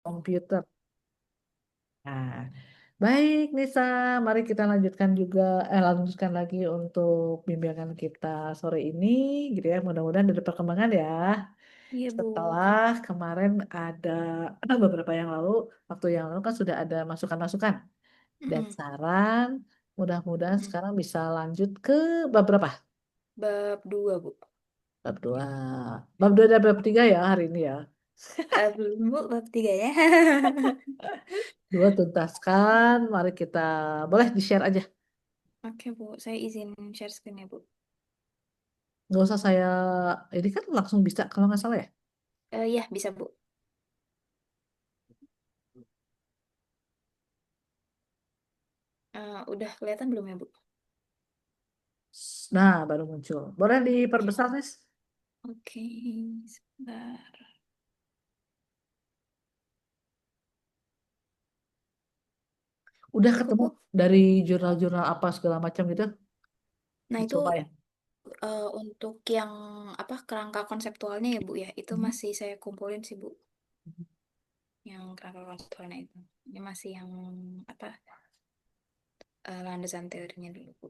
komputer. Nah, baik Nisa, mari kita lanjutkan lagi untuk bimbingan kita sore ini, gitu ya. Mudah-mudahan ada perkembangan ya. Iya, Bu. Setelah kemarin ada beberapa yang lalu, waktu yang lalu kan sudah ada masukan-masukan dan Mm-mm. saran. Mudah-mudahan Mm. sekarang bisa lanjut ke bab berapa? Bab 2, Bu. Bab 2. Bab 2 dan bab 3 ya hari ini ya. Belum, Bu, bab 3 ya. Dua tuntaskan, mari kita boleh di-share aja. Oke, Bu. Saya izin share screen ya, Bu. Nggak usah saya, ini kan langsung bisa kalau nggak salah ya. Ya, bisa, Bu. Udah kelihatan belum ya, Bu? Nah, baru muncul. Boleh Oke. diperbesar, Nis? Oke, sebentar. Udah Cukup, ketemu Bu. dari jurnal-jurnal apa segala macam gitu? Nah, itu Dicoba ya. untuk yang apa kerangka konseptualnya ya, Bu ya. Itu Mhm. masih saya kumpulin sih, Bu. Yang kerangka konseptualnya itu. Ini masih yang apa landasan teorinya dulu, Bu.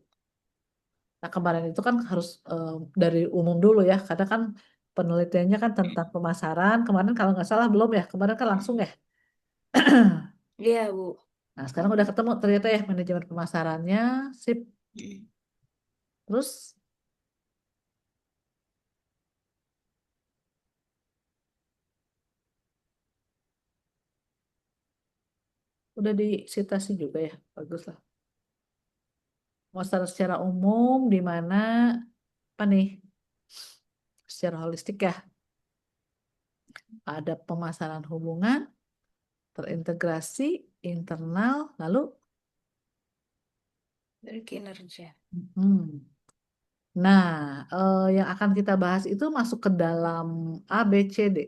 Nah, kemarin itu kan harus dari umum dulu ya, karena kan penelitiannya kan tentang Mm. pemasaran. Kemarin kalau nggak salah belum ya, kemarin kan langsung ya. Iya, Bu. Nah, sekarang udah ketemu ternyata ya manajemen pemasarannya, sip. Mm. Terus udah disitasi juga ya, bagus lah. Mau secara umum di mana apa nih? Secara holistik ya, ada pemasaran hubungan, terintegrasi, internal, lalu Dari kinerja. hmm. Nah, yang akan kita bahas itu masuk ke dalam A, B, C, D.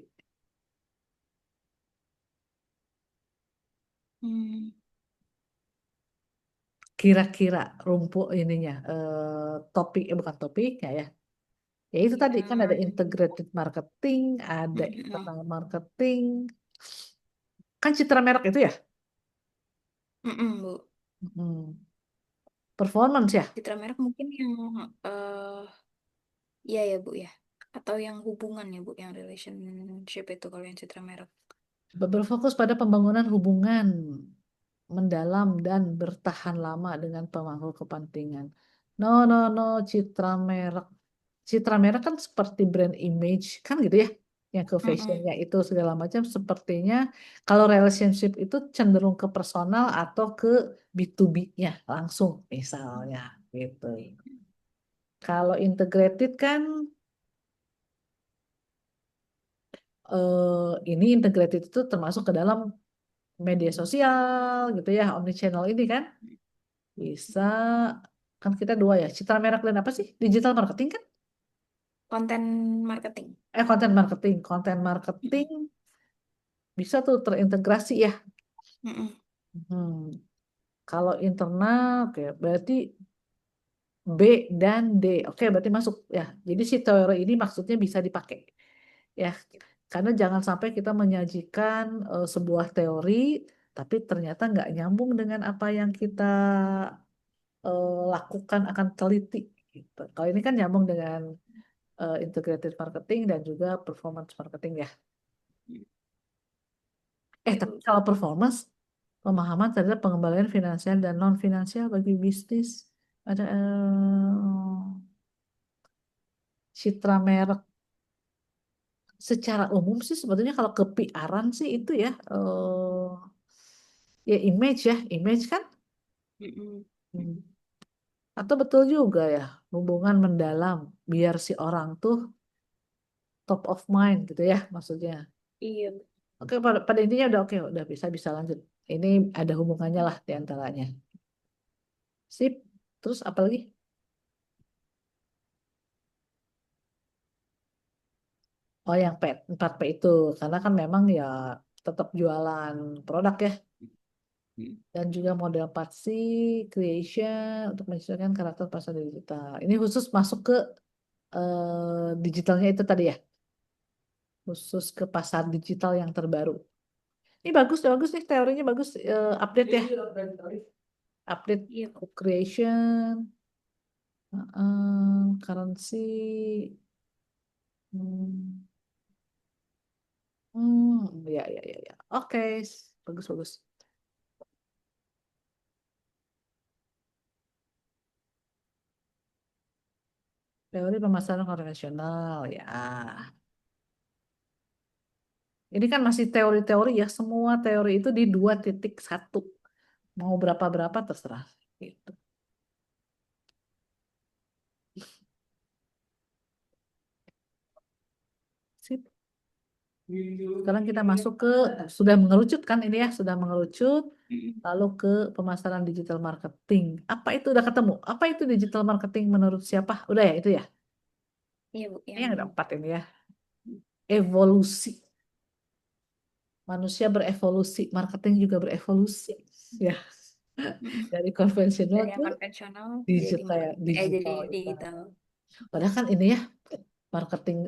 Hmm. Kira-kira rumput ininya, topik, bukan topiknya ya. Ya itu tadi kan ada Ya, integrated marketing, ada mm-mm. internal marketing. Kan citra merek itu ya? Mm-mm, Bu. Hmm. Performance ya? Citra merek mungkin yang eh iya ya, Bu ya. Atau yang hubungan ya, Bu, yang relationship itu kalau yang citra merek. Berfokus pada pembangunan hubungan mendalam dan bertahan lama dengan pemangku kepentingan. No, no, no, citra merek. Citra merek kan seperti brand image, kan gitu ya. Yang ke Mm-mm. fashionnya itu segala macam sepertinya kalau relationship itu cenderung ke personal atau ke B2B-nya langsung misalnya gitu. Kalau integrated kan ini integrated itu termasuk ke dalam media sosial gitu ya, omnichannel ini kan. Bisa, kan kita dua ya. Citra merek dan apa sih? Digital marketing kan? Konten marketing. Konten marketing. Konten Mm-mm. marketing bisa tuh terintegrasi ya. Mm-mm. Hmm. Kalau internal, oke, berarti B dan D. Oke, berarti masuk ya. Jadi si teori ini maksudnya bisa dipakai ya. Karena jangan sampai kita menyajikan sebuah teori, tapi ternyata nggak nyambung dengan apa yang kita lakukan akan teliti. Gitu. Kalau ini kan nyambung dengan integrated marketing dan juga performance marketing ya. Ya, Tapi Bu. kalau performance, pemahaman terhadap pengembalian finansial dan non finansial bagi bisnis. Ada citra merek. Secara umum sih sebetulnya kalau ke PR-an sih itu ya, ya image ya, image kan. Mm-mm. Hmm. Atau betul juga ya, hubungan mendalam biar si orang tuh top of mind gitu ya maksudnya. Iya, Bu. Oke, pada intinya udah oke, udah bisa bisa lanjut. Ini ada hubungannya lah di antaranya. Sip. Terus apa lagi? Oh, yang P, 4P itu. Karena kan memang ya tetap jualan produk ya. Mm. Dan juga model Patsy, creation untuk menyesuaikan karakter pasar digital. Ini khusus masuk ke digitalnya itu tadi ya. Khusus ke pasar digital yang terbaru. Ini bagus, bagus nih teorinya bagus. Update ya, update Iya, Bu. creation, currency. Hmm, ya, ya, ya, ya. Oke, bagus, bagus. Teori pemasaran konvensional, ya. Ini kan masih teori-teori ya, semua teori itu di 2.1. Mau berapa-berapa terserah. Gitu. Sip. Sekarang kita masuk ke, sudah mengerucut kan ini ya, sudah mengerucut, Mm-mm. lalu ke pemasaran digital marketing. Apa itu udah ketemu? Apa itu digital marketing menurut siapa? Udah ya itu ya. Iya, Bu, Ini yang yang keempat ini ya. Evolusi. Manusia berevolusi, marketing juga berevolusi. Ya, mm-mm. dari konvensional Dari ke yang konvensional jadi digital, jadi digital itu. digital. Padahal kan ini ya, marketing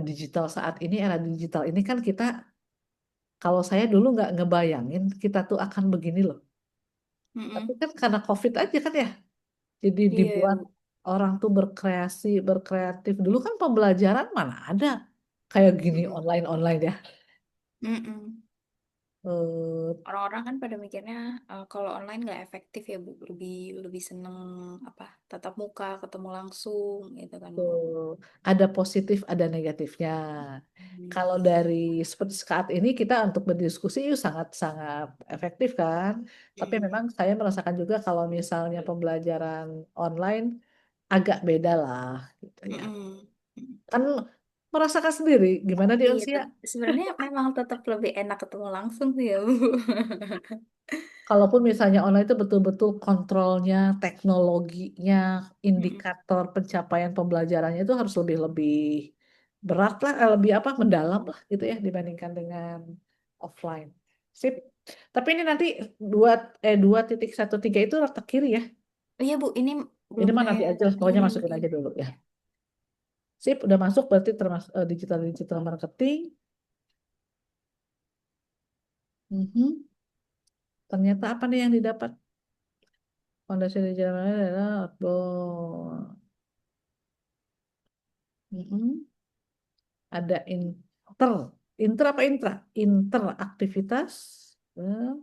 digital saat ini, era digital ini kan kita, kalau saya dulu nggak ngebayangin kita tuh akan begini loh. Tapi Mm-mm. kan karena COVID aja kan ya, jadi Iya ya, dibuat Bu. orang tuh berkreasi, berkreatif. Dulu kan pembelajaran mana ada kayak gini Mm-mm. online-online ya. Mm-mm. Eh, Orang-orang kan pada mikirnya kalau online nggak efektif ya, Bu. Lebih lebih seneng apa tatap muka, ketemu langsung gitu kan, Bu. tuh, ada positif, ada negatifnya. Hmm. Kalau dari seperti saat ini kita untuk berdiskusi sangat-sangat efektif kan. Tapi Mm-mm. memang saya merasakan juga kalau misalnya pembelajaran online agak beda lah gitu ya. Mm-mm. Mm-mm. Kan merasakan sendiri gimana di Iya, usia. sebenarnya memang tetap lebih enak ketemu langsung sih ya, Bu. Kalaupun misalnya online itu betul-betul kontrolnya, teknologinya, Mm-mm. indikator pencapaian pembelajarannya itu harus lebih-lebih berat lah, lebih apa, mendalam lah gitu ya dibandingkan dengan offline. Sip. Tapi ini nanti dua 2.13 itu letak kiri ya. Oh iya, Bu, ini Ini belum mah saya nanti aja, pokoknya iniin. masukin Iya. aja dulu ya. Sip, udah masuk berarti termasuk digital digital marketing. Mhm. Ternyata apa nih yang didapat? Fondasi digital marketing adalah outbound. Mhm. Ada inter apa intra? Interaktivitas, eh,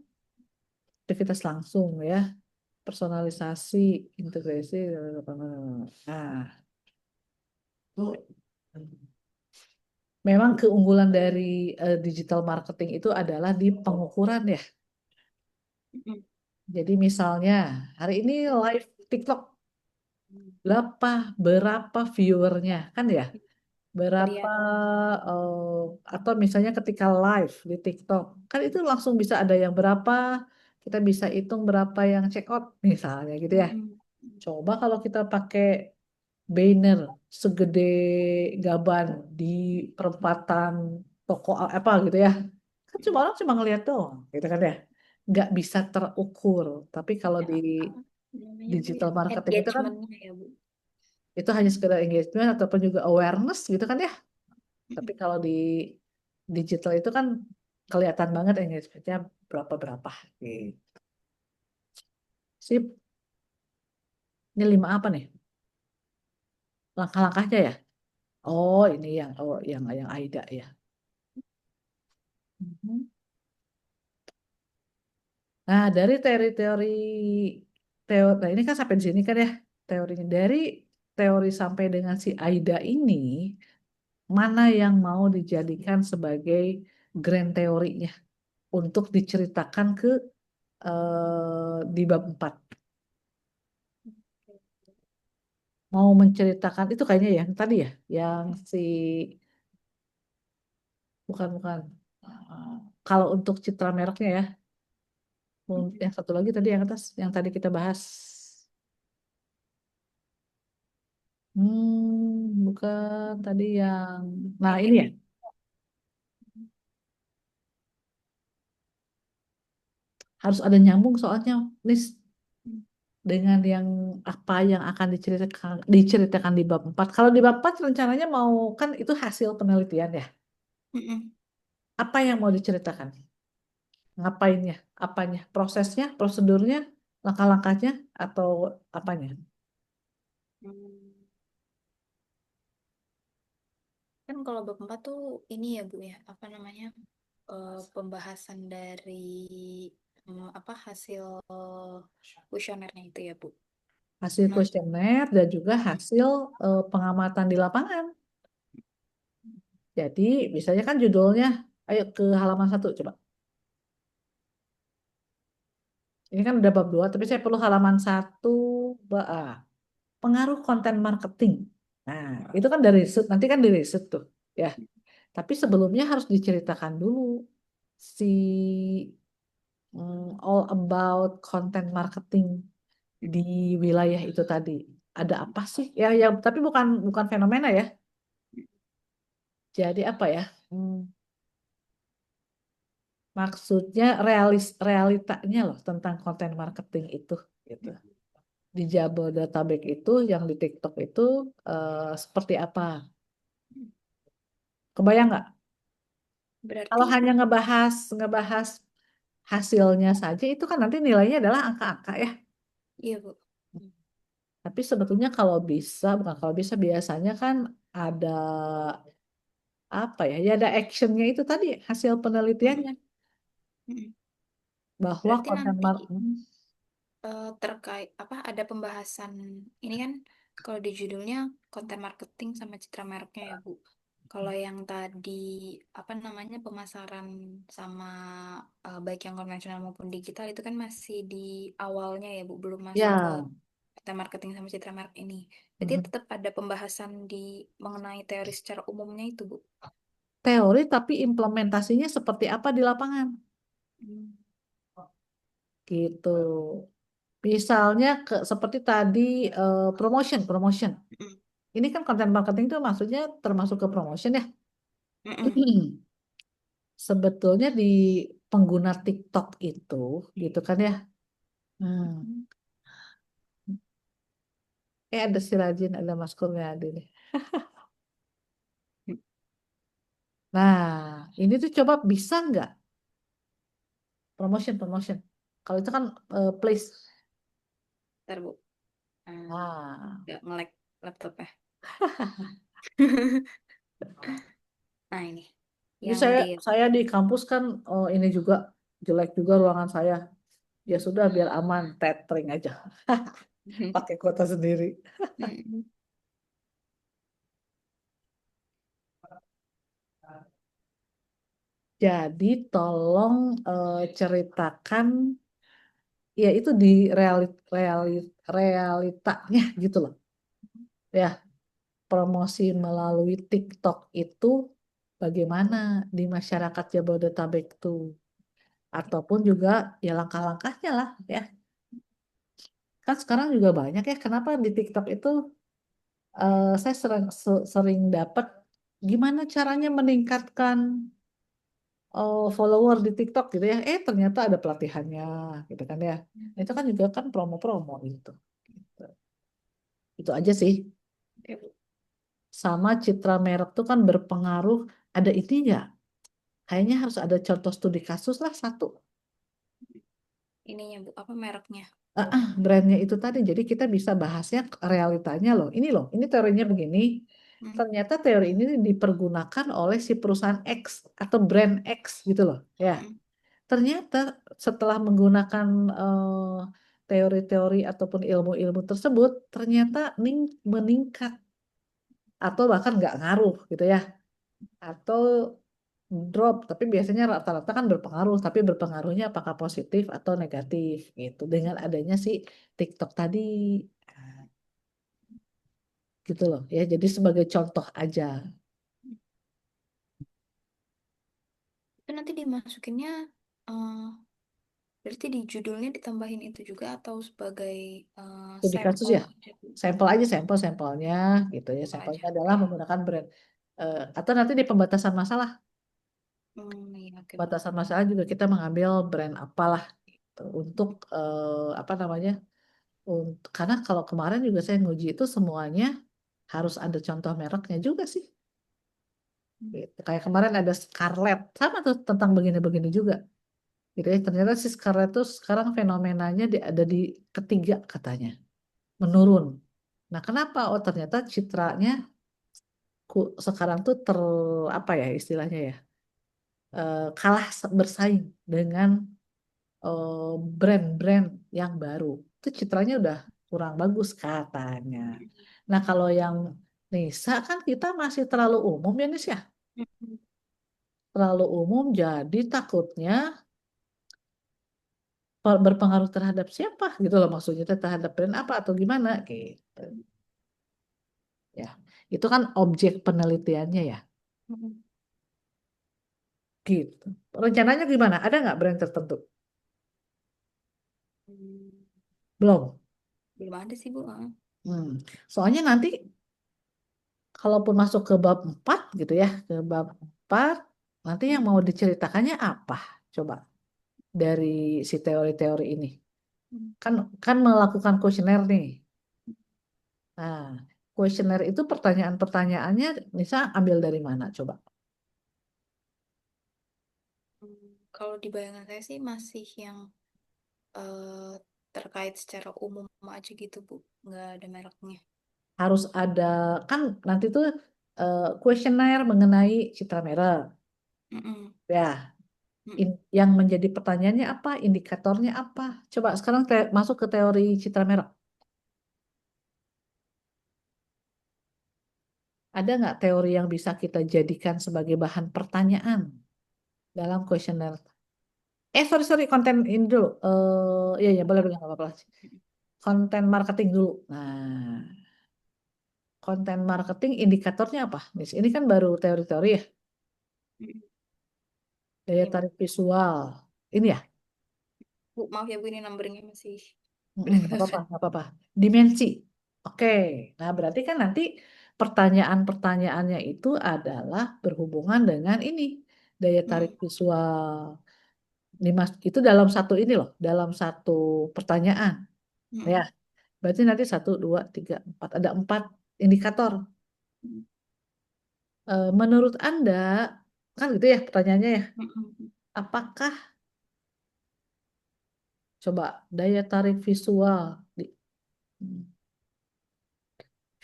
aktivitas langsung ya, personalisasi, integrasi. Nah, memang keunggulan dari digital marketing itu adalah di pengukuran ya. Mm-mm. Jadi misalnya hari ini live TikTok berapa berapa viewernya kan ya? Berapa Kelihatan. eh, atau misalnya ketika live di TikTok kan itu langsung bisa ada yang berapa, kita bisa hitung berapa yang check out misalnya gitu ya. Mm-mm. Coba kalau kita pakai banner segede gaban di perempatan toko apa gitu ya, kan cuma orang cuma ngeliat doang gitu kan ya, nggak bisa terukur. Tapi kalau Ya, di apa namanya, Bu, ya? digital marketing itu kan Engagementnya ya, Bu. itu hanya sekedar engagement ataupun juga awareness gitu kan ya. Tapi Mm-mm. kalau di digital itu kan kelihatan banget engagementnya berapa-berapa. Gitu. Sip, ini 5 apa nih? Langkah-langkahnya ya? Oh, ini yang AIDA ya. Mhm. Nah, dari teori-teori nah ini kan sampai di sini kan ya teorinya. Dari teori sampai dengan si AIDA ini, mana yang mau dijadikan sebagai grand teorinya untuk diceritakan ke di bab 4. Mau menceritakan itu kayaknya yang tadi ya, yang si bukan bukan. Kalau untuk citra mereknya ya, yang satu lagi tadi yang atas, yang tadi kita bahas. Bukan tadi yang, nah Yang ini itu. ya, harus ada nyambung soalnya list dengan yang apa yang akan diceritakan di bab 4. Kalau di bab 4 rencananya mau kan itu hasil penelitian ya. Mm-mm. Apa yang mau diceritakan? Ngapainnya? Apanya? Prosesnya, prosedurnya, langkah-langkahnya, atau apanya? Hmm. Kan kalau bab 4 tuh ini ya Bu ya, apa namanya? Pembahasan dari apa hasil kuesionernya itu ya Bu. Hasil Nah, kuesioner dan juga mm-mm. hasil pengamatan di lapangan. Jadi, misalnya kan judulnya, ayo ke halaman 1 coba. Ini kan udah bab 2, tapi saya perlu halaman 1, pengaruh konten marketing. Nah, itu kan dari riset, nanti kan dari riset tuh. Ya, tapi sebelumnya harus diceritakan dulu si all about content marketing di wilayah itu tadi. Ada apa sih? Ya, ya, tapi bukan bukan fenomena ya. Jadi apa ya? Maksudnya realitanya loh tentang konten marketing itu gitu. Di Jabodetabek itu yang di TikTok itu seperti apa? Kebayang nggak? Kalau Berarti hanya ngebahas ngebahas hasilnya saja itu kan nanti nilainya adalah angka-angka ya. iya Bu. Tapi sebetulnya kalau bisa, bukan kalau bisa biasanya kan ada apa ya? Ya ada actionnya itu tadi hasil Mm-mm. penelitiannya Mm-mm. bahwa Berarti konten nanti marketing terkait apa ada pembahasan ini kan kalau di judulnya konten marketing sama citra mereknya ya Bu. Kalau yang tadi apa namanya pemasaran sama baik yang konvensional maupun digital itu kan masih di awalnya ya Bu, belum masuk ke ya konten marketing sama citra merek ini. Berarti mhm, tetap ada pembahasan di mengenai teori secara umumnya itu Bu. teori tapi implementasinya seperti apa di lapangan Hmm. gitu. Misalnya seperti tadi promotion, promotion. Mm-mm. Ini kan konten marketing itu maksudnya termasuk ke promotion ya. Mm-mm. Sebetulnya di pengguna TikTok itu gitu kan ya. Hmm. Mm-mm. Ada si Rajin, ada Mas Kurniadi nih. Nah, ini tuh coba bisa nggak promotion, promotion. Kalau itu kan place. Ntar Bu. Hmm, Nah, nggak nge-lag laptopnya. Nah ini ini yang saya di saya di kampus kan ini juga jelek juga ruangan saya. Ya sudah biar aman, tethering aja. Pakai kuota sendiri. Mm-mm. Jadi tolong ceritakan ya itu di realitanya gitu loh. Ya, promosi melalui TikTok itu bagaimana di masyarakat Jabodetabek itu ataupun juga ya langkah-langkahnya lah ya. Kan sekarang juga banyak ya kenapa di TikTok itu saya sering dapat gimana caranya meningkatkan follower di TikTok gitu ya. Ternyata ada pelatihannya gitu kan ya. Nah, itu kan juga kan promo-promo gitu. Gitu. Itu aja sih. Oke, Bu. Sama citra merek tuh kan berpengaruh. Ada ininya. Kayaknya harus ada contoh studi kasus lah satu. Ininya Bu, apa mereknya? Brandnya itu tadi. Jadi kita bisa bahasnya realitanya loh. Ini loh, ini teorinya begini. Hmm. Ternyata teori ini dipergunakan oleh si perusahaan X atau brand X gitu loh. Ya, Hmm. ternyata setelah menggunakan teori-teori ataupun ilmu-ilmu tersebut, ternyata meningkat atau bahkan nggak ngaruh gitu ya. Atau drop, tapi biasanya rata-rata kan berpengaruh, tapi berpengaruhnya apakah positif atau negatif gitu dengan adanya si TikTok tadi. Nah, gitu loh ya. Jadi sebagai contoh aja. Itu nanti dimasukinnya eh berarti di judulnya ditambahin itu juga atau sebagai Studi kasus sampel ya, aja, Bu? sampel aja sampel-sampelnya gitu ya. Sampel Sampelnya aja. adalah Oke. menggunakan brand. Atau nanti di pembatasan masalah. Iya, oke, Bu. Batasan masalah juga kita mengambil brand apalah gitu untuk apa namanya? Untuk karena kalau kemarin juga saya nguji itu semuanya harus ada contoh mereknya juga sih. Hmm. Gitu. Kayak kemarin ada Scarlett sama tuh tentang begini-begini juga. Gitu ya. Ternyata si Scarlett tuh sekarang fenomenanya ada di ketiga katanya, menurun. Nah, kenapa? Oh, ternyata citranya sekarang tuh apa ya istilahnya ya, kalah bersaing dengan eh, brand-brand yang baru. Itu citranya udah kurang bagus katanya. Nah, kalau yang Nisa kan kita masih terlalu umum ya, Nis ya. Mm-mm. Terlalu umum, jadi takutnya berpengaruh terhadap siapa gitu loh, maksudnya teh, terhadap brand apa atau gimana gitu ya. Itu kan objek penelitiannya ya Mm-mm. gitu. Rencananya gimana? Ada nggak brand tertentu? Hmm, Belum. belum ada sih Bu. Ah. Hmm. Soalnya nanti kalaupun masuk ke bab 4 gitu ya, ke bab 4 nanti yang mau diceritakannya apa? Coba dari si teori-teori ini. Mm. Kan kan melakukan kuesioner nih. Nah, kuesioner itu pertanyaan-pertanyaannya bisa ambil dari mana? Coba. Kalau di bayangan saya sih masih yang eh, terkait secara umum aja gitu Bu, nggak ada mereknya. Harus ada, kan nanti tuh kuesioner mengenai citra merek. Mm-mm. Ya, Mm-mm. yang menjadi pertanyaannya apa? Indikatornya apa? Coba sekarang masuk ke teori citra merek. Ada nggak teori yang bisa kita jadikan sebagai bahan pertanyaan dalam kuesioner? Sorry, konten ini dulu. Iya, ya, boleh, boleh, nggak apa-apa. Konten marketing dulu. Nah, konten marketing indikatornya apa? Ini kan baru teori-teori ya, Mm-mm. daya Ini Bu. tarik visual. Ini ya? Bu, maaf ya Bu, ini numbernya masih Mm-mm, nggak apa-apa, berdasarkan. nggak apa-apa. Dimensi. Oke, nah berarti kan nanti pertanyaan-pertanyaannya itu adalah berhubungan dengan ini, daya tarik Mm-mm. visual. Itu dalam satu ini loh, dalam satu pertanyaan. Ya, Mm-mm. berarti nanti satu, dua, tiga, empat. Ada 4 indikator. Menurut Anda, kan gitu ya pertanyaannya ya, Mm-mm. apakah coba daya tarik visual,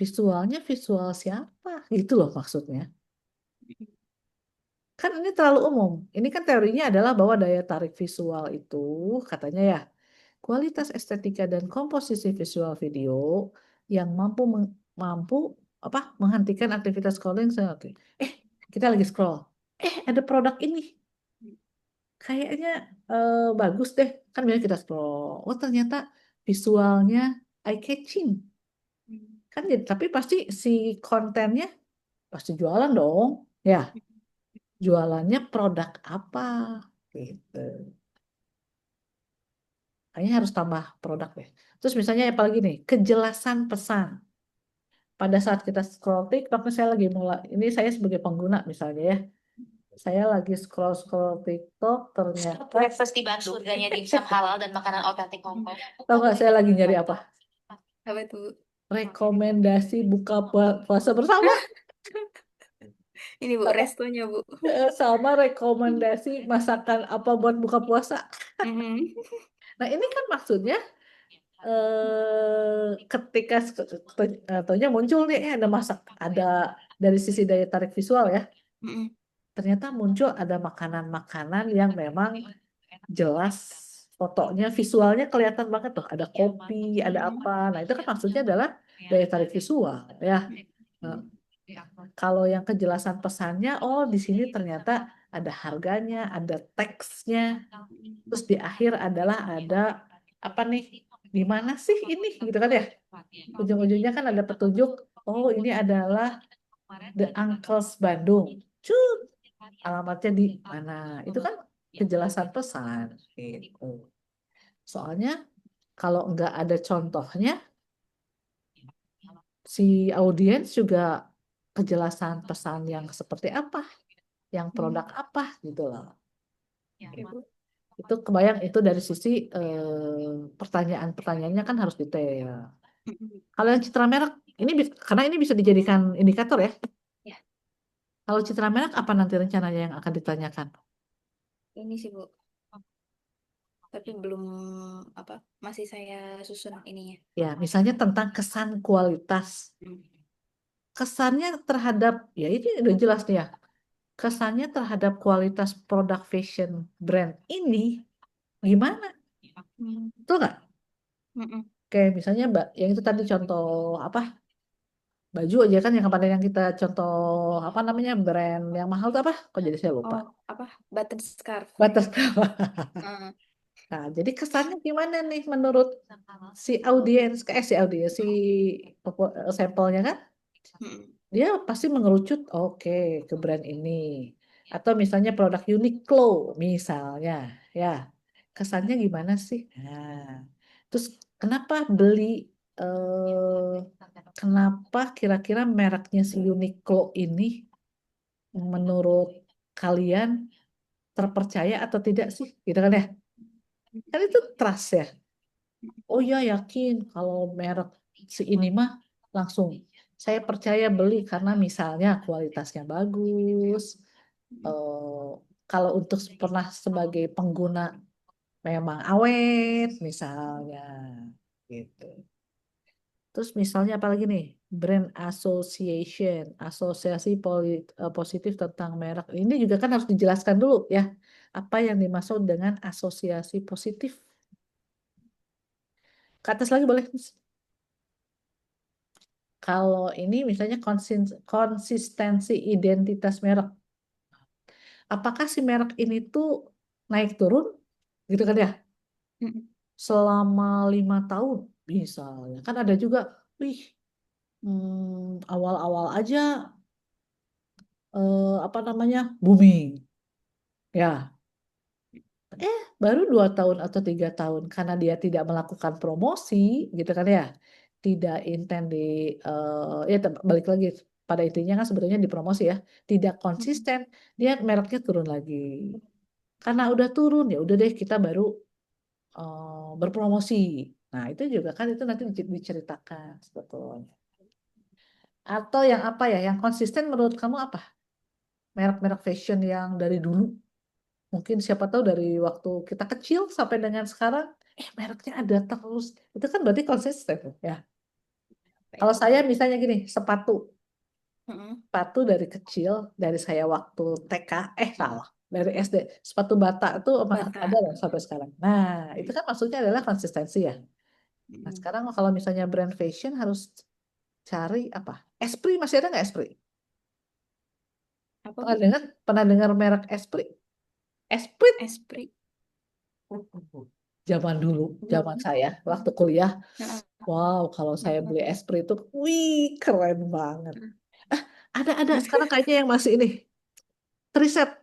visualnya visual siapa? Gitu loh maksudnya. Kan ini terlalu umum. Ini kan teorinya adalah bahwa daya tarik visual itu katanya ya, kualitas estetika dan komposisi visual video yang mampu apa menghentikan aktivitas scrolling. Oke. Eh, kita lagi scroll. Ada produk ini. Kayaknya bagus deh. Kan biasanya kita scroll. Oh, ternyata visualnya eye catching. Kan jadi, tapi pasti si kontennya pasti jualan dong. Ya, jualannya produk apa gitu. Kayaknya harus tambah produk deh. Terus misalnya apalagi nih, kejelasan pesan. Pada saat kita scroll TikTok, nih saya lagi mulai, ini saya sebagai pengguna misalnya ya, saya lagi scroll-scroll TikTok, ternyata Breakfast di Bandung. Surganya dimsum halal dan makanan otentik Hongkong. tahu nggak saya lagi nyari apa? Apa itu? Rekomendasi buka puasa bersama. Ini Bu, restonya Bu. Sama rekomendasi masakan apa buat buka puasa. Mm-mm. Nah ini kan maksudnya ketika tentunya muncul nih ada ada dari sisi daya tarik visual ya, Mm-mm. ternyata muncul ada makanan-makanan yang memang jelas fotonya visualnya kelihatan banget tuh, ada kopi ada apa, nah itu kan maksudnya adalah daya tarik visual ya. Nah, kalau yang kejelasan pesannya, oh di sini ternyata ada harganya, ada teksnya, terus di akhir adalah ada apa nih, di mana sih ini gitu kan ya, ujung-ujungnya kan ada petunjuk, oh ini adalah The Uncles Bandung, cut, alamatnya di mana, itu kan kejelasan pesan gitu. Soalnya kalau nggak ada contohnya, si audiens juga kejelasan pesan yang seperti apa, yang produk apa gitu loh. Gitu. Itu kebayang itu dari sisi pertanyaan-pertanyaannya kan harus detail. Mm-mm. Kalau yang citra merek ini karena ini bisa dijadikan indikator ya. Ya, Kalau citra merek apa nanti rencananya yang akan ditanyakan? ini sih Bu. tapi belum apa masih saya susun ininya. Ya, misalnya tentang kesan kualitas. Hmm. Kesannya terhadap, ya ini udah jelas nih ya. Kesannya terhadap kualitas produk fashion brand ini gimana? Hmm. Betul nggak? Mm-mm. Kayak misalnya Mbak, yang itu tadi contoh apa? Baju aja kan yang kemarin yang kita contoh apa namanya brand yang mahal tuh apa? Kok jadi saya lupa. Oh, apa? Button scarf. Buttercup. Heeh. Nah, jadi kesannya gimana nih menurut si audiens, si audiens, si sampelnya kan? Mm-mm. Dia pasti mengerucut, oke, ke brand ini. Atau misalnya produk Uniqlo, misalnya, ya, kesannya gimana sih? Nah, terus kenapa beli, kenapa kira-kira mereknya si Uniqlo ini menurut kalian terpercaya atau tidak sih? Gitu kan ya? Kan itu trust ya. Oh ya yakin kalau merek si ini mah langsung saya percaya beli karena misalnya kualitasnya bagus. eh, Kalau untuk pernah sebagai pengguna memang awet misalnya gitu. Terus misalnya apalagi nih brand association, asosiasi positif tentang merek. Ini juga kan harus dijelaskan dulu ya apa yang dimaksud dengan asosiasi positif. Ke atas lagi boleh. Kalau ini misalnya konsistensi identitas merek. Apakah si merek ini tuh naik turun gitu kan ya Mm-mm. selama 5 tahun misalnya. Kan ada juga, wih awal-awal aja apa namanya booming. Ya, baru 2 tahun atau 3 tahun karena dia tidak melakukan promosi gitu kan ya. Tidak intend di ya balik lagi pada intinya kan sebetulnya di promosi ya. Tidak Mm-mm. konsisten, dia mereknya turun lagi. Karena udah turun ya udah deh kita baru berpromosi. Nah, itu juga kan itu nanti diceritakan sebetulnya. Atau yang apa ya, yang konsisten menurut kamu apa? Merek-merek fashion yang dari dulu. Mungkin siapa tahu dari waktu kita kecil sampai dengan sekarang, mereknya ada terus. Itu kan berarti konsisten ya. Apa Kalau itu? saya misalnya gini, sepatu. Mm-mm. Sepatu dari kecil, dari saya waktu TK, salah. Dari SD, sepatu bata itu ada Bata. loh sampai sekarang. Nah, itu kan maksudnya adalah konsistensi ya. Nah, Mm-mm. sekarang kalau misalnya brand fashion harus cari apa? Esprit masih ada nggak Esprit? Apa Pernah Bu? dengar? Pernah dengar merek Esprit? Esprit Esprit. zaman dulu, zaman Belum. saya waktu kuliah. Heeh. Wow, kalau saya beli Esprit itu, wih keren banget. Heeh. Ada sekarang kayaknya yang masih ini, Triset,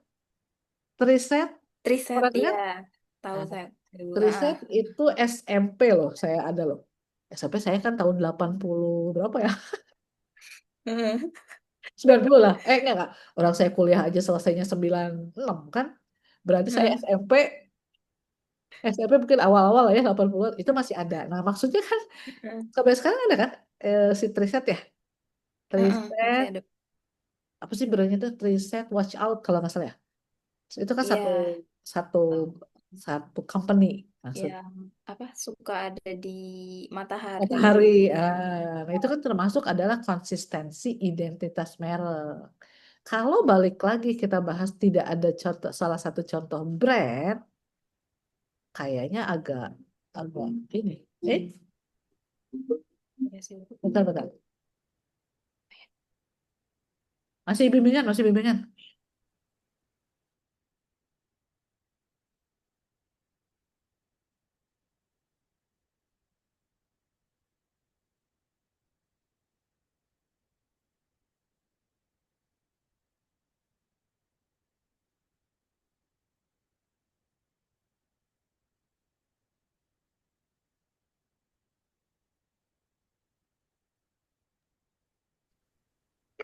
Triset, Triset pernah dengar? ya. Tahu Nah, saya. Dulu. Triset Ah. itu SMP loh, saya ada loh. SMP saya kan tahun 80 berapa ya? Heeh. 90 lah. Enggak. Orang saya kuliah aja selesainya 96 kan. Berarti saya Heeh. SMP mungkin awal-awal lah ya 80-an itu masih ada. Nah, maksudnya kan Heeh. sampai sekarang ada kan si Triset ya? Heeh. Triset Masih ada. apa sih brandnya itu? Triset Watch Out kalau nggak salah ya. Itu kan satu Iya. satu satu company maksud Yang apa suka ada di matahari. Matahari. Nah, itu kan termasuk adalah konsistensi identitas merek. Kalau balik lagi kita bahas tidak ada contoh salah satu contoh brand kayaknya agak agak ini. Iya sih. Bentar, bentar. Masih bimbingan, masih bimbingan.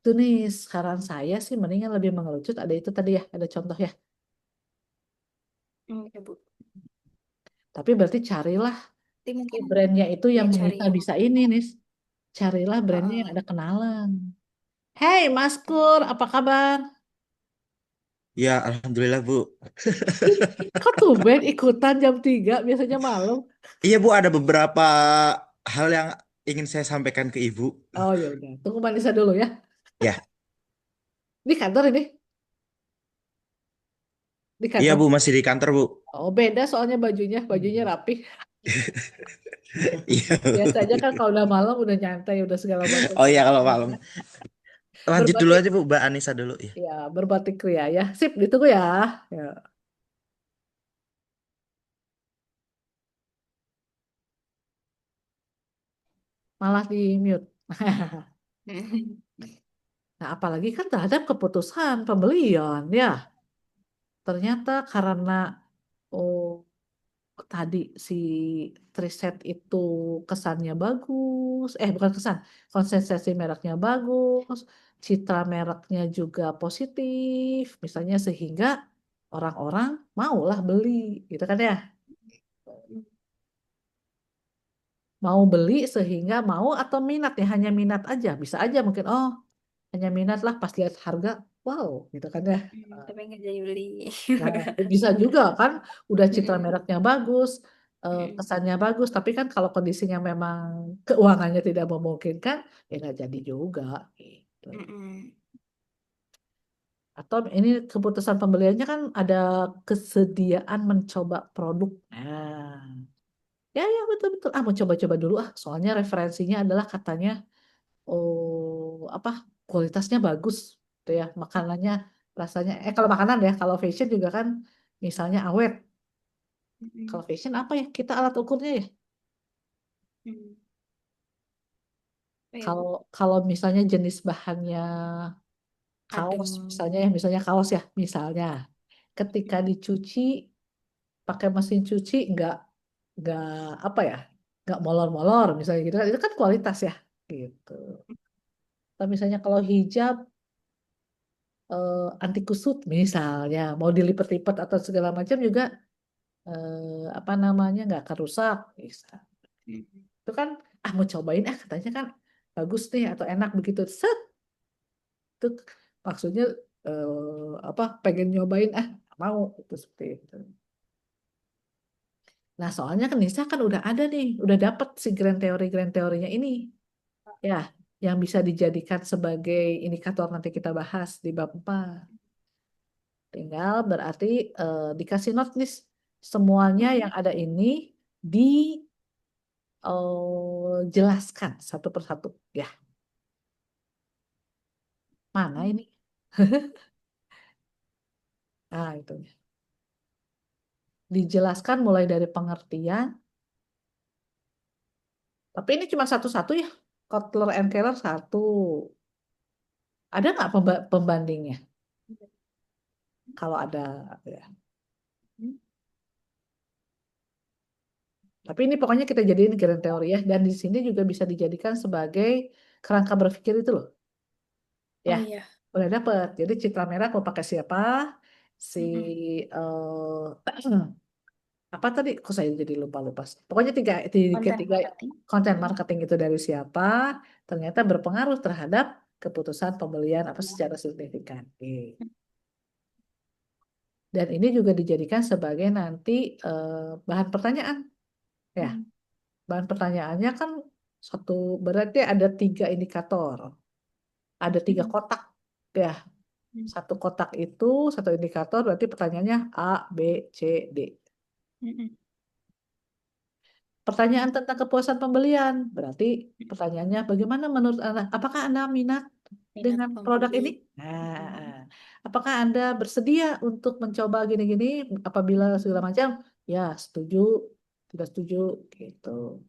Itu nih saran saya sih mendingan lebih mengerucut ada itu tadi ya, ada contoh ya. Ya, Bu. Tapi berarti carilah Nanti si mungkin brandnya itu ya yang cari yang bisa ini nih. Carilah brandnya yang heeh. ada kenalan. Hey Mas Kur, apa kabar? Ya, alhamdulillah Bu. Ih, kok tumben ikutan jam 3 biasanya malam? Iya Bu, ada beberapa hal yang ingin saya sampaikan ke Ibu. Oh ya udah, tunggu Manisa dulu ya. Ya, Di kantor ini, di iya kantor. Bu, masih di kantor Bu. Oh beda soalnya bajunya rapi. Iya. Biasanya kan kalau udah malam udah nyantai, udah segala macam. Oh iya kalau malam. Lanjut dulu Berbatik, aja Bu, Mbak Anissa dulu ya. ya berbatik kria ya. Sip, ditunggu ya. Ya, malah di mute. Nah, apalagi kan terhadap keputusan pembelian ya. Ternyata karena oh tadi si Triset itu kesannya bagus, bukan kesan, konsistensi mereknya bagus, citra mereknya juga positif, misalnya sehingga orang-orang maulah beli, gitu kan ya. Mau beli sehingga mau atau minat ya hanya minat aja, bisa aja mungkin oh hanya minat lah pas lihat harga, wow, gitu kan ya. Tapi nggak jadi beli. Nah, bisa juga kan, udah citra Mm-mm. mereknya bagus, Mm-mm. kesannya bagus, tapi kan kalau kondisinya memang keuangannya tidak memungkinkan, ya nggak jadi juga. Gitu. Mm-mm. Atau ini keputusan pembeliannya kan ada kesediaan mencoba produk. Nah, ya betul-betul. Ah, mau coba-coba dulu ah, soalnya referensinya adalah katanya, oh apa, kualitasnya bagus, gitu ya, makanannya rasanya. Kalau makanan ya, kalau fashion juga kan, misalnya awet. Kalau Mm-mm. fashion apa ya? Kita alat ukurnya ya. Mm. Oh ya Kalau Bu, kalau misalnya jenis bahannya kaos, adem. misalnya ya, misalnya kaos ya, misalnya ketika Mm. dicuci pakai mesin cuci nggak apa ya, nggak molor-molor misalnya gitu kan, itu kan kualitas ya, gitu. Atau misalnya kalau hijab anti kusut misalnya, mau dilipat-lipat atau segala macam juga apa namanya nggak akan rusak, bisa. Mm. Itu kan ah mau cobain katanya kan bagus nih atau enak begitu set itu maksudnya apa pengen nyobain mau itu seperti itu. Nah soalnya kan Nisa kan udah ada nih udah dapet si grand teorinya ini ya yang bisa dijadikan sebagai indikator nanti kita bahas di bab 4. Tinggal berarti dikasih note list semuanya yang Mm. ada ini dijelaskan satu persatu ya, mana ini. Nah itu dijelaskan mulai dari pengertian. Tapi ini cuma satu-satu ya. Kotler and Keller satu. Ada nggak pembandingnya? Kalau ada, ya. Tapi ini pokoknya kita jadiin grand teori ya. Dan di sini juga bisa dijadikan sebagai kerangka berpikir itu loh. Ya, Oh iya. udah dapet. Jadi citra merah mau pakai siapa? Si Mm-mm. apa tadi? Kok saya jadi lupa-lupa. Pokoknya Konten ketiga marketing. konten Mm-mm. marketing itu dari siapa? Ternyata berpengaruh terhadap keputusan pembelian apa secara signifikan. Dan ini juga dijadikan sebagai nanti bahan pertanyaan. Ya, Mm. bahan pertanyaannya kan satu berarti ada 3 indikator, ada 3 kotak. Ya, Mm. satu kotak itu satu indikator berarti pertanyaannya A, B, C, D. Mm-mm. Pertanyaan tentang kepuasan pembelian berarti pertanyaannya bagaimana menurut Anda? Apakah Anda minat Minat dengan produk ini? pembeli. Nah, Mm-mm. apakah Anda bersedia untuk mencoba gini-gini apabila segala Mm-mm. macam? Ya, setuju, tidak setuju, gitu.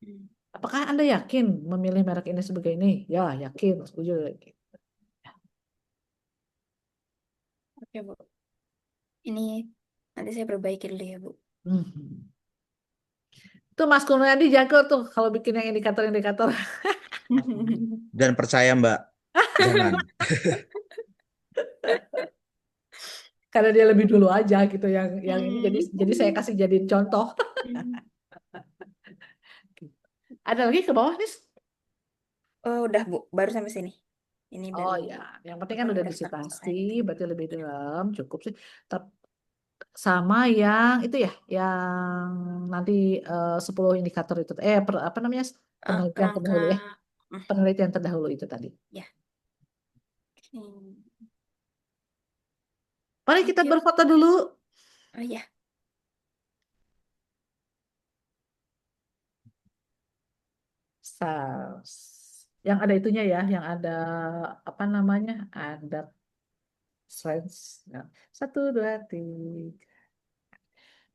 Mm. Apakah Anda yakin memilih merek ini sebagai ini? Ya, yakin, setuju. Gitu. Oke Bu, ini nanti saya perbaiki dulu ya Bu. Hmm. Tuh Mas Kunadi jago tuh kalau bikin yang indikator-indikator. Dan percaya Mbak, jangan. Karena dia lebih dulu aja gitu yang ini jadi saya Mm. kasih jadiin contoh. Mm. Ada lagi ke bawah nih? Oh, udah Bu, baru sampai sini. Ini Oh baru ya, yang penting apa kan udah daftar disitasi, selesai. berarti lebih dalam, cukup sih. Tap- Sama yang itu ya, yang nanti 10 indikator itu, apa namanya, penelitian Kerangka terdahulu ya, hmm, penelitian terdahulu itu tadi. ya. Hmm, Mari kita oke. berfoto dulu. Oh ya. Saus. Yang ada itunya ya, yang ada apa namanya, ada slides. Ya. Satu, dua, tiga.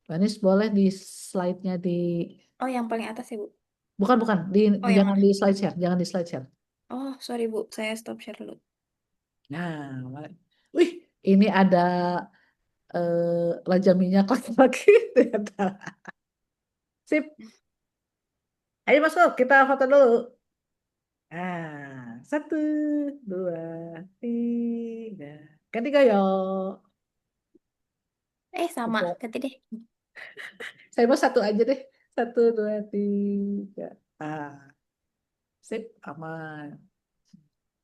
Manis boleh di slide-nya di, Oh, yang paling atas ya, Bu. bukan bukan, Oh, yang jangan mana? di slide share, jangan di slide share. Oh, sorry, Bu. Saya stop share dulu. Nah, wih, ini ada Raja Minyak laki-laki. Ternyata. Sip, ayo masuk, kita foto dulu. Ah, satu, dua, tiga. Ketiga yo. Sama. Oke. Ganti deh. Saya mau satu aja deh. Satu, dua, tiga. Ah, sip, aman.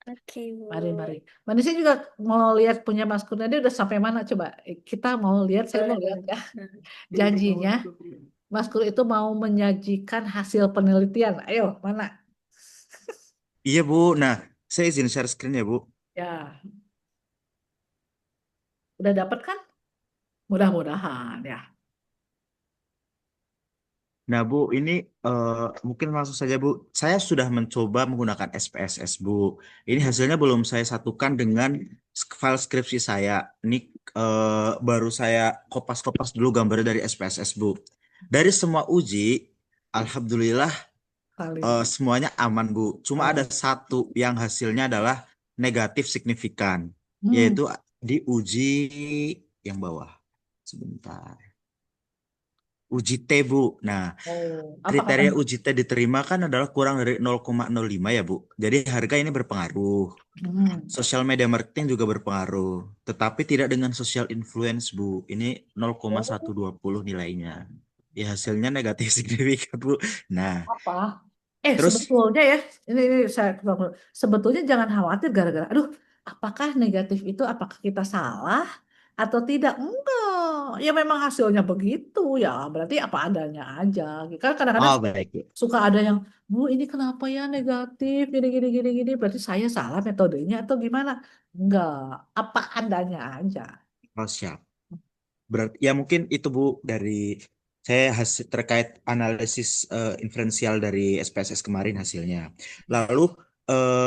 Oke, Mari, mari. Bu. Manusia juga mau lihat punya Mas Kurniadi udah sampai mana coba? Kita mau lihat, saya mau lihat ya. Janjinya, Mas Kur itu mau menyajikan hasil penelitian. Ayo, mana? Iya Bu, nah saya izin share screen ya Bu. Ya, udah dapat kan? Mudah-mudahan ya. Nah Bu, ini eh, mungkin langsung saja Bu. Saya sudah mencoba menggunakan SPSS Bu. Ini hasilnya belum saya satukan dengan file skripsi saya. Ini baru saya kopas-kopas dulu gambarnya dari SPSS Bu. Dari semua uji, Alhamdulillah Kali. semuanya aman Bu. Cuma ada Oh. satu yang hasilnya adalah negatif signifikan, Hmm. yaitu di uji yang bawah. Sebentar. Uji T, Bu. Nah, Oh, apa kriteria katanya? uji T diterima kan adalah kurang dari 0,05 ya, Bu. Jadi harga ini berpengaruh. Hmm. Sosial media marketing juga berpengaruh. Tetapi tidak dengan social influence, Bu. Ini Oh, 0,120 nilainya. Ya, hasilnya negatif signifikan, Bu. Nah, apa? terus, Sebetulnya ya, ini saya kurang dulu. Sebetulnya jangan khawatir gara-gara, aduh, apakah negatif itu, apakah kita salah atau tidak? Enggak, ya memang hasilnya begitu ya, berarti apa adanya aja. Kan kadang-kadang oh baik, Bu. suka ada yang, Bu, ini kenapa ya negatif, gini, gini, gini, gini, berarti saya salah metodenya atau gimana? Enggak, apa adanya aja. Oh, siap. Berarti ya mungkin itu Bu dari saya hasil terkait analisis inferensial dari SPSS kemarin hasilnya. Lalu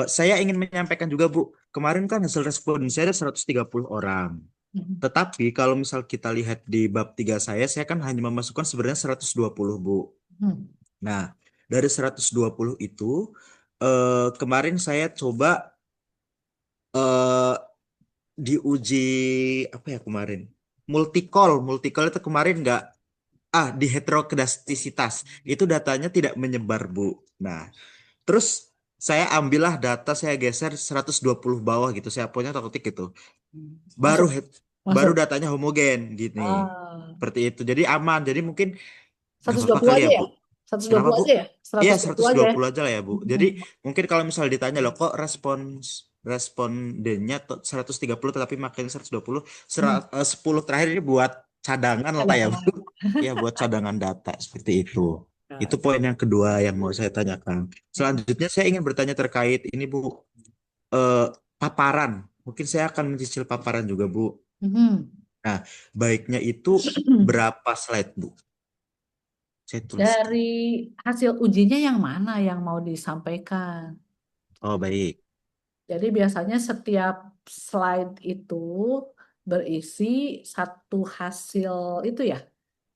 saya ingin menyampaikan juga Bu, kemarin kan hasil respondensi ada 130 orang. Hmm. Tetapi kalau misal kita lihat di bab 3 saya kan hanya memasukkan sebenarnya 120 Bu. Hmm. Nah, dari 120 itu kemarin saya coba eh, diuji apa ya kemarin? Multicall itu kemarin nggak. Di heterokedastisitas itu datanya tidak menyebar, Bu. Nah, terus saya ambillah data saya geser 120 bawah gitu. Saya punya atau ketik gitu. Baru Masuk, baru masuk. datanya homogen gini. Ah. Seperti itu. Jadi aman. Jadi mungkin nggak seratus dua apa-apa puluh kali aja ya, ya? Bu. seratus dua Kenapa, puluh Bu? aja ya? Iya, seratus dua puluh seratus aja dua ya? puluh aja lah ya, Bu. Jadi Hmm. mungkin kalau misal ditanya loh kok respondennya 130 tetapi makanya 120, Hmm. 10 terakhir ini buat cadangan lah ya, Bu. Cadangan. Ya, buat cadangan data seperti itu. Ya, Itu poin yang kedua yang mau saya tanyakan. Selanjutnya saya ingin bertanya terkait ini, Bu. Eh, Paparan. Mungkin saya akan mencicil paparan juga, Bu. hmm. Nah, baiknya itu berapa slide, Bu? Saya tuliskan. Dari hasil ujinya yang mana yang mau disampaikan? Oh, baik. Jadi biasanya setiap slide itu berisi satu hasil itu ya,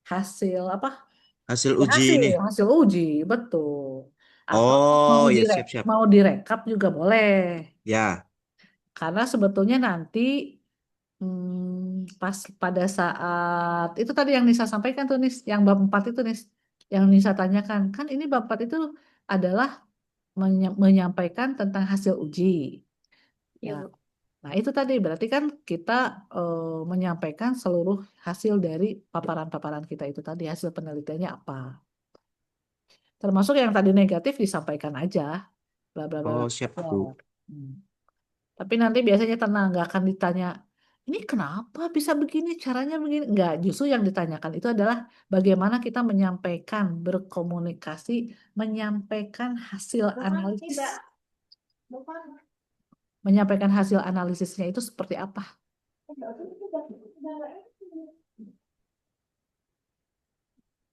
hasil apa? Hasil Ya, uji hasil ini. hasil uji, betul. Atau mau Oh, ya direk siap-siap. mau direkap juga boleh. Ya, Karena sebetulnya nanti pas pada saat itu tadi yang Nisa sampaikan tuh Nis, yang bab 4 itu Nis, yang Nisa tanyakan, kan ini bab 4 itu adalah menyampaikan tentang hasil uji. Ya, Nah, Bu. nah itu tadi berarti kan kita menyampaikan seluruh hasil dari paparan-paparan kita itu tadi, hasil penelitiannya apa. Termasuk yang tadi negatif disampaikan aja, bla bla bla. oh siap Ya. Bu. Hmm. Tapi nanti biasanya tenang, nggak akan ditanya, ini kenapa bisa begini, caranya begini. Nggak, justru yang ditanyakan itu adalah bagaimana kita menyampaikan, berkomunikasi, menyampaikan hasil analisis. Menyampaikan hasil analisisnya itu seperti apa.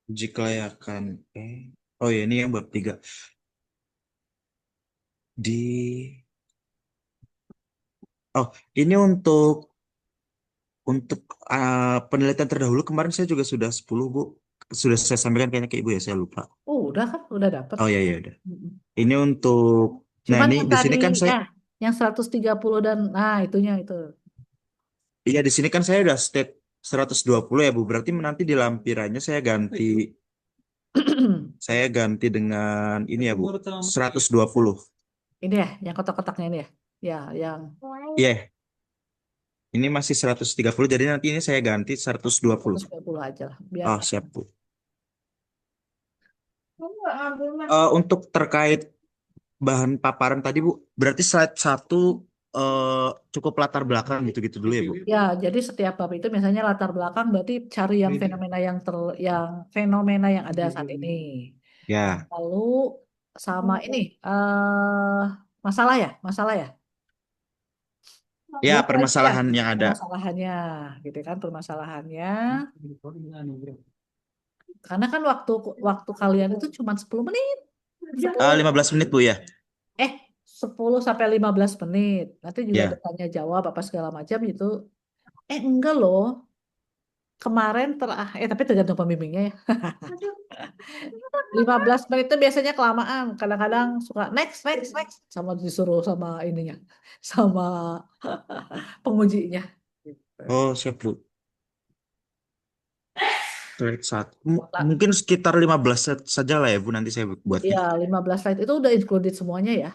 Uji kelayakan. Oh ya, ini yang bab 3. Di Oh, ini untuk penelitian terdahulu kemarin saya juga sudah 10, Bu. Sudah saya sampaikan kayaknya ke Ibu ya, saya lupa. Oh, udah kan? Udah dapet. Oh ya ya udah. Mm-mm. Ini untuk Nah, Cuman ini yang di tadi sini kan saya ya, yang 130 dan nah itunya itu. Iya, di sini kan saya udah state 120 ya, Bu. Berarti nanti di lampirannya saya ganti dengan ini ya, Bu. 120. Ini ya, yang kotak-kotaknya ini ya. Ya, yang Iya, ini masih 130, jadi nanti ini saya ganti 120. 120 aja lah, biar Oh, siap, Bu. Untuk terkait bahan paparan tadi, Bu, berarti slide 1 cukup latar belakang gitu-gitu dulu ya, Bu. ya, jadi setiap bab itu misalnya latar belakang berarti cari yang fenomena yang fenomena yang ada saat ini. Ya, Lalu sama ini masalah ya, masalah ya. ya Dua slide ya, permasalahan yang ada. permasalahannya, gitu kan permasalahannya. Karena kan waktu waktu kalian itu cuma 10 menit. 10 15 menit, Bu ya. eh 10 sampai 15 menit. Nanti juga ada Ya. tanya jawab apa segala macam itu. Enggak loh. Kemarin tapi tergantung pembimbingnya ya. 15 menit itu biasanya kelamaan. Kadang-kadang suka next, next, next sama disuruh sama ininya. Sama pengujinya. Gitu. Oh, siap, Bu. Slide 1. Lah, Mungkin sekitar 15 saja lah ya, Bu, nanti saya buatnya. ya 15 slide itu udah included semuanya ya.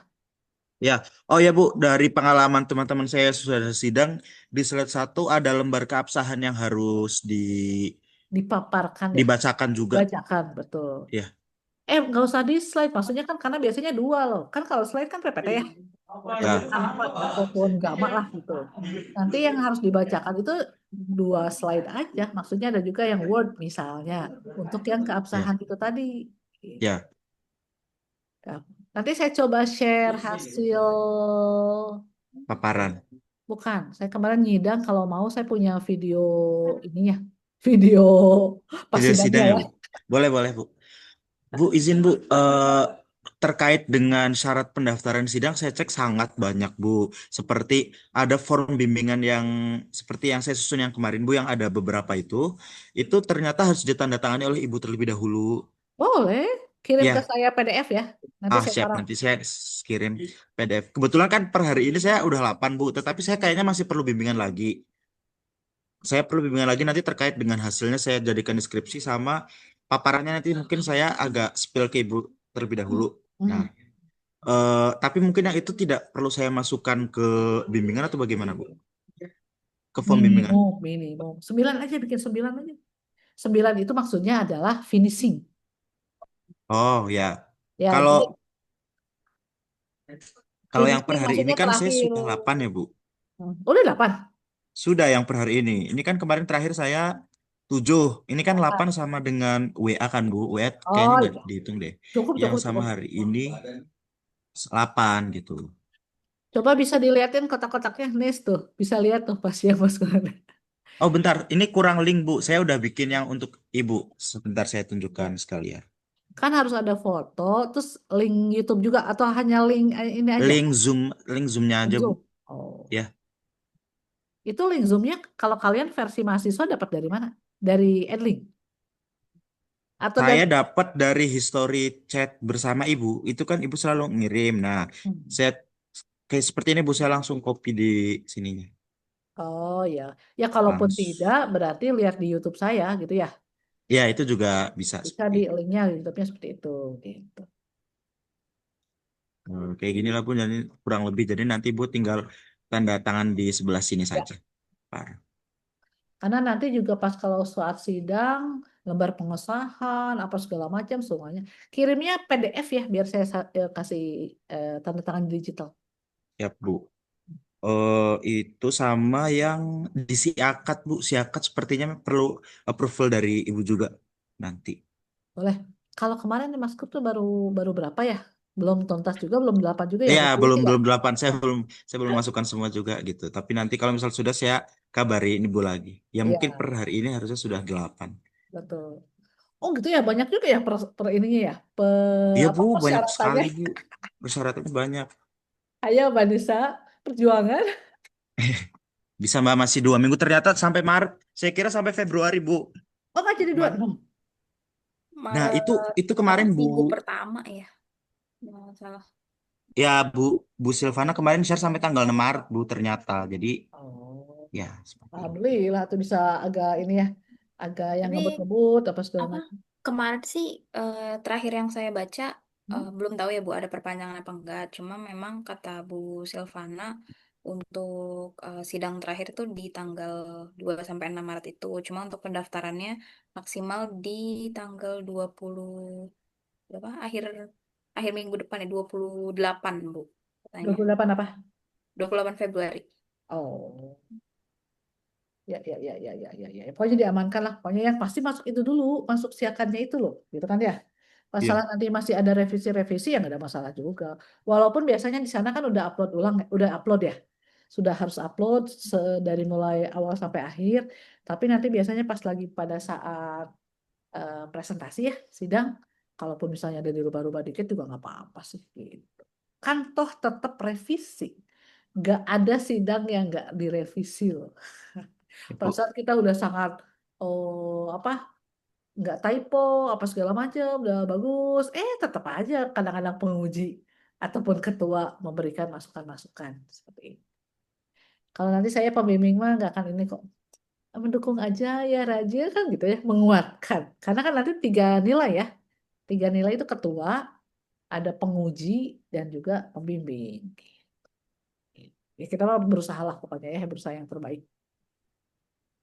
Ya, oh ya, Bu, dari pengalaman teman-teman saya sudah sidang, di slide 1 ada lembar keabsahan yang harus Dipaparkan ya. dibacakan juga. Bacakan, betul. Ya, Nggak usah di slide. Maksudnya kan karena biasanya dua loh. Kan kalau slide kan PPT ya. PPT ya, Canva ataupun gamma lah gitu. Nanti yang harus dibacakan itu dua slide aja. Maksudnya ada juga yang Word misalnya. Untuk yang ya, keabsahan itu tadi. ya. Ya. Nanti saya coba share hasil. Paparan. Bukan. Saya kemarin nyidang kalau mau saya punya video ininya. Video pas Video sidangnya sidang ya, ya. Bu. Boleh, boleh, Bu. Bu, izin, Bu. Terkait dengan syarat pendaftaran sidang, saya cek sangat banyak, Bu. Seperti ada form bimbingan yang seperti yang saya susun yang kemarin, Bu, yang ada beberapa itu ternyata harus ditandatangani oleh Ibu terlebih dahulu. Boleh. Kirim ke Ya, saya PDF ya. Nanti saya siap. taruh. Nanti saya kirim PDF. Kebetulan kan per hari ini saya udah 8, Bu. Tetapi saya kayaknya masih perlu bimbingan lagi. Saya perlu bimbingan lagi nanti terkait dengan hasilnya saya jadikan deskripsi sama paparannya nanti mungkin saya agak spill ke Ibu terlebih dahulu. Nah, Hmm. tapi mungkin yang itu tidak perlu saya masukkan ke bimbingan atau bagaimana, Bu? Ke form bimbingan. Minimum, minimum. 9 aja, bikin 9 aja. 9 itu maksudnya adalah finishing. Oh ya. Ya, Kalau jadi kalau yang per finishing hari ini maksudnya kan saya terakhir. sudah 8 ya, Bu. Udah 8. Sudah yang per hari ini. Ini kan kemarin terakhir saya 7. Ini kan 8 sama dengan WA kan, Bu. WA kayaknya Oh, nggak iya. dihitung deh. Cukup, Yang cukup, sama cukup. hari ini 8 gitu. Coba bisa dilihatin kotak-kotaknya, Nis tuh. Bisa lihat tuh pas yang mas kemana. Oh bentar, ini kurang link, Bu. Saya udah bikin yang untuk Ibu. Sebentar saya tunjukkan sekalian. Kan harus ada foto, terus link YouTube juga, atau hanya link ini aja? Link Zoom-nya aja, Bu. Zoom. Oh. Ya, Itu link Zoom-nya kalau kalian versi mahasiswa dapat dari mana? Dari Edlink? Atau dari... saya dapat dari history chat bersama Ibu. Itu kan Ibu selalu ngirim. Nah, Hmm. saya kayak seperti ini, Bu. Saya langsung copy di sininya. Oh ya, ya kalaupun tidak Langsung. berarti lihat di YouTube saya gitu ya. Ya, itu juga bisa Bisa seperti di itu. linknya di YouTube-nya seperti itu. Gitu. Kayak gini lah, Bu. Jadi kurang lebih. Jadi nanti Bu tinggal tanda tangan di sebelah sini Ya, saja. Pak. karena nanti juga pas kalau saat sidang, lembar pengesahan, apa segala macam semuanya. Kirimnya PDF ya, biar saya kasih tanda tangan digital. Ya, Bu. Itu sama yang di Siakat, Bu. Siakat sepertinya perlu approval dari Ibu juga nanti. Boleh. Kalau kemarin nih Mas Kut tuh baru baru berapa ya? Belum tuntas juga, belum 8 juga ya Ya, berarti belum ya? belum 8. Saya belum masukkan semua juga gitu. Tapi nanti kalau misal sudah saya kabarin Ibu lagi. Ya mungkin Iya, per hari ini harusnya sudah 8. betul. Oh gitu ya, banyak juga ya per ininya ya. Iya, Apa Bu, banyak persyaratannya? sekali, Bu. Persyaratannya banyak. Ayo Vanessa, perjuangan. Bisa Mbak masih 2 minggu ternyata sampai Maret. Saya kira sampai Februari, Bu. Oh nggak jadi dua. Kemarin. Nah, Maret itu apa kemarin Bu. minggu pertama ya, nggak salah. Ya, Bu Silvana kemarin share sampai tanggal 6 Maret, Bu, ternyata. Jadi, Oh, ya seperti itu. alhamdulillah tuh bisa agak ini ya, agak yang Tapi ngebut-ngebut apa segala apa macam. kemarin sih terakhir yang saya baca, Hmm? belum tahu ya Bu ada perpanjangan apa enggak. Cuma memang kata Bu Silvana untuk sidang terakhir itu di tanggal 2 sampai 6 Maret itu. Cuma untuk pendaftarannya maksimal di tanggal 20 berapa? Akhir minggu depan ya 28 Bu Dua katanya. puluh delapan apa? 28 Februari. Oh, ya, ya, ya, ya, ya, ya, ya. Pokoknya diamankan lah. Pokoknya yang pasti masuk itu dulu, masuk siakannya itu loh, gitu kan ya. Masalah Iya. nanti masih ada revisi-revisi yang ada masalah juga. Walaupun biasanya di sana kan udah upload ulang, udah upload ya, sudah harus upload dari mulai awal sampai akhir. Tapi nanti biasanya pas lagi pada saat presentasi ya, sidang, kalaupun misalnya ada dirubah-rubah dikit juga nggak apa-apa sih. Gitu. Kan toh tetap revisi, nggak ada sidang yang nggak direvisi loh. Ibu. Perasaan kita udah sangat apa nggak typo apa segala macam udah bagus tetap aja kadang-kadang penguji ataupun ketua memberikan masukan-masukan seperti ini. Kalau nanti saya pembimbing mah nggak akan ini kok. Mendukung aja ya Raja kan gitu ya menguatkan karena kan nanti 3 nilai ya, 3 nilai itu ketua, ada penguji dan juga pembimbing. Ya kita mah berusaha lah pokoknya ya berusaha yang terbaik.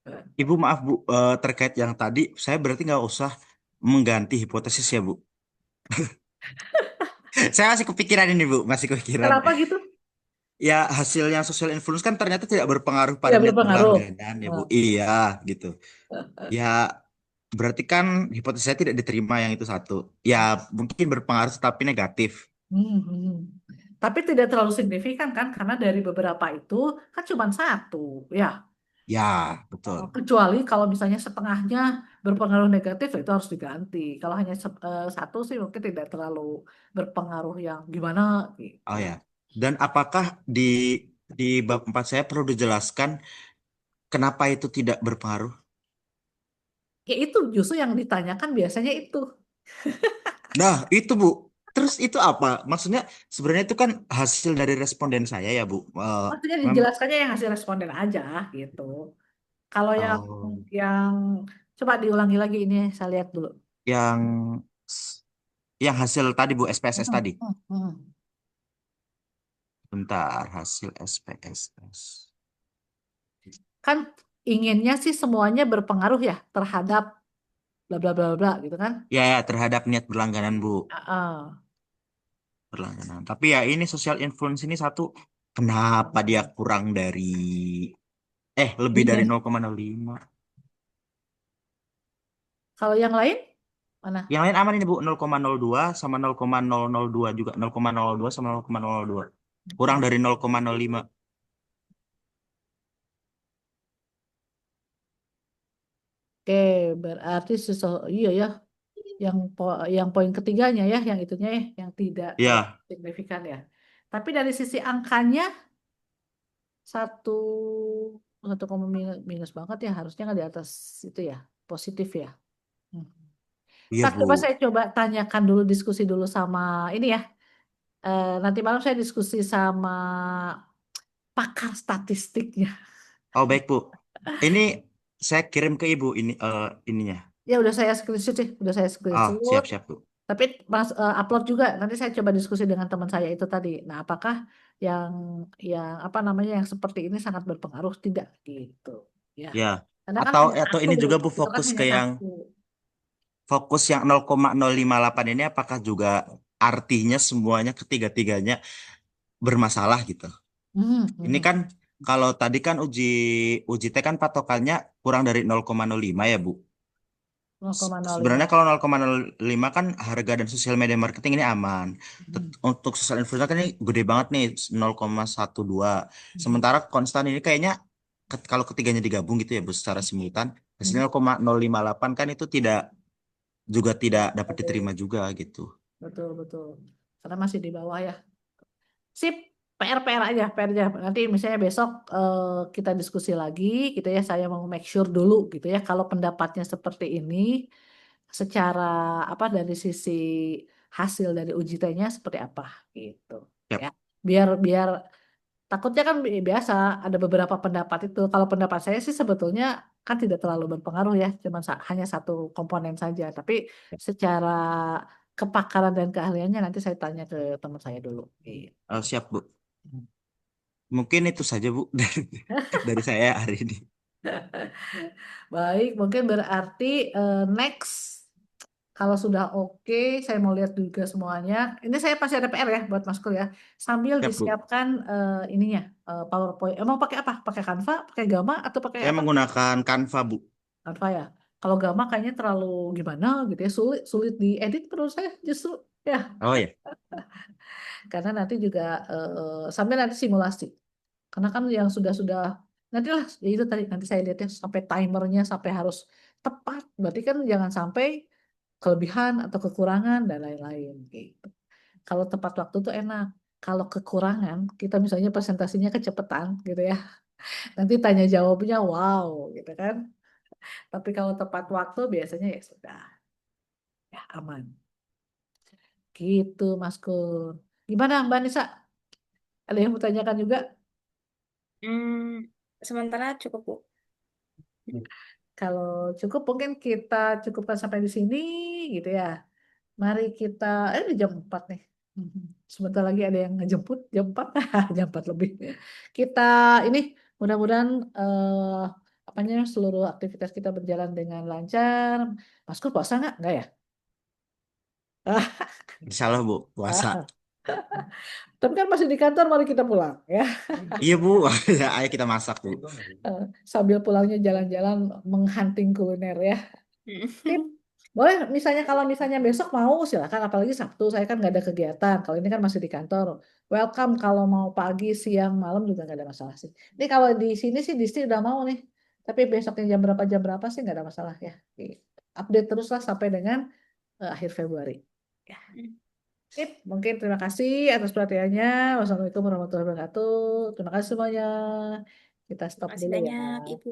Ibu maaf Bu, terkait yang tadi, saya berarti nggak usah mengganti hipotesis ya Bu. Saya masih kepikiran ini Bu, masih kepikiran. Kenapa gitu? Ya hasilnya social influence kan ternyata tidak berpengaruh pada Tidak net berpengaruh. berlangganan ya Bu. Nah, Iya gitu. Ya berarti kan hipotesis saya tidak diterima yang itu satu. Ya mungkin berpengaruh tapi negatif. hmm. Tapi tidak terlalu signifikan kan karena dari beberapa itu kan cuma satu ya. Ya betul. Kecuali kalau misalnya setengahnya berpengaruh negatif ya itu harus diganti. Kalau hanya satu sih mungkin tidak terlalu berpengaruh yang gimana gitu. Oh ya. Dan apakah di bab 4 saya perlu dijelaskan kenapa itu tidak berpengaruh? Ya itu justru yang ditanyakan biasanya itu. Nah, itu Bu. Terus itu apa? Maksudnya sebenarnya itu kan hasil dari responden saya ya, Bu. Maksudnya Mem- dijelaskannya yang hasil responden aja gitu. Kalau oh, yang coba diulangi lagi ini saya lihat dulu. yang yang hasil tadi Bu, SPSS Hmm, tadi. hmm, hmm. Bentar, hasil SPSS. Kan inginnya sih semuanya berpengaruh ya terhadap bla bla bla bla gitu kan. Ya, ya, terhadap niat berlangganan, Bu. Ah, Berlangganan. Tapi ya ini social influence ini satu, kenapa dia kurang dari lebih dari lima. 0,05. Kalau yang lain mana? Yang lain aman ini Bu, 0,02 sama 0,002 juga. 0,02 sama 0,002. Kurang dari 0,05. Oke, berarti iya ya, yang poin ketiganya ya, yang itunya ya, yang tidak Ya, signifikan ya. Tapi dari sisi angkanya satu satu koma minus banget ya, harusnya kan di atas itu ya, positif ya. Hmm. iya Tak coba Bu. saya coba tanyakan dulu diskusi dulu sama ini ya. Nanti malam saya diskusi sama pakar statistiknya. Oh baik Bu. Ini saya kirim ke Ibu ininya. Ya udah saya screenshot sih, udah saya Oh screenshot. siap siap Bu. Tapi upload juga. Nanti saya coba diskusi dengan teman saya itu tadi. Nah, apakah yang yang apa namanya yang seperti ini sangat berpengaruh tidak gitu? Ya. Ya. Karena kan hanya Atau satu, ini juga Bu itu kan fokus hanya ke yang satu. fokus yang 0,058 ini apakah juga artinya semuanya ketiga-tiganya bermasalah gitu? Hmm, Ini hmm. kan kalau tadi kan uji uji T kan patokannya kurang dari 0,05 ya, Bu. Sebenarnya 0,05. kalau 0,05 kan harga dan sosial media marketing ini aman. Hmm, Untuk sosial influencer kan ini gede banget nih 0,12. hmm, Sementara konstan ini kayaknya kalau ketiganya digabung gitu ya Bu secara simultan hmm. hasilnya 0,058 kan itu tidak dapat diterima Betul, juga gitu. betul, betul. Karena masih di bawah ya. Sip, PR aja, PR aja. Nanti misalnya besok kita diskusi lagi, gitu ya. Saya mau make sure dulu, gitu ya. Kalau pendapatnya seperti ini, secara apa dari sisi hasil dari uji T-nya seperti apa, gitu. Yap. Ya, biar biar takutnya kan biasa ada beberapa pendapat itu. Kalau pendapat saya sih sebetulnya kan tidak terlalu berpengaruh ya, cuma hanya satu komponen saja. Tapi secara kepakaran dan keahliannya nanti saya tanya ke teman saya dulu. Gitu. Siap Bu. Mungkin itu saja Bu dari saya hari ini. Baik, mungkin berarti next kalau sudah oke, saya mau lihat juga semuanya. Ini saya pasti ada PR ya buat Mas Kul ya. Sambil Siap Bu. disiapkan ininya PowerPoint. Emang pakai apa? Pakai Canva, pakai Gamma atau pakai Saya apa? menggunakan Canva Bu. Canva ya. Kalau Gamma kayaknya terlalu gimana gitu ya, sulit sulit diedit menurut saya justru ya. Oh ya. Karena nanti juga sambil nanti simulasi. Karena kan yang sudah nantilah ya itu tadi nanti saya lihatnya sampai timernya sampai harus tepat. Berarti kan jangan sampai kelebihan atau kekurangan dan lain-lain gitu. Kalau tepat waktu tuh enak. Kalau kekurangan, kita misalnya presentasinya kecepatan gitu ya. Nanti tanya jawabnya wow gitu kan. Tapi kalau tepat waktu biasanya ya sudah ya aman. Gitu Mas Kur. Gimana Mbak Nisa? Ada yang mau tanyakan juga? Hmm, sementara cukup, Bu. Kalau cukup mungkin kita cukupkan sampai di sini gitu ya. Mari kita, ini jam 4 nih. Mhm. Sebentar lagi ada yang ngejemput, jam 4, jam 4 lebih. Kita ini mudah-mudahan apanya seluruh aktivitas kita berjalan dengan lancar. Mas Kur puasa nggak? Nggak ya? Insya Allah Bu, puasa. Tapi kan masih di kantor, mari kita pulang ya. Iya Bu, ayo kita masak Bu. Eh, Sambil pulangnya jalan-jalan menghunting kuliner ya. Sip. Hmm. Boleh, misalnya kalau misalnya besok mau silakan, apalagi Sabtu saya kan nggak ada kegiatan. Kalau ini kan masih di kantor. Welcome kalau mau pagi, siang, malam juga nggak ada masalah sih. Ini kalau di sini sih Disti udah mau nih. Tapi besoknya jam berapa sih nggak ada masalah ya. Gitu. Update teruslah sampai dengan akhir Februari. Ya. Sip. Mungkin terima kasih atas perhatiannya. Wassalamualaikum warahmatullahi wabarakatuh. Terima kasih semuanya. Kita Terima stop kasih dulu ya. banyak, Ibu.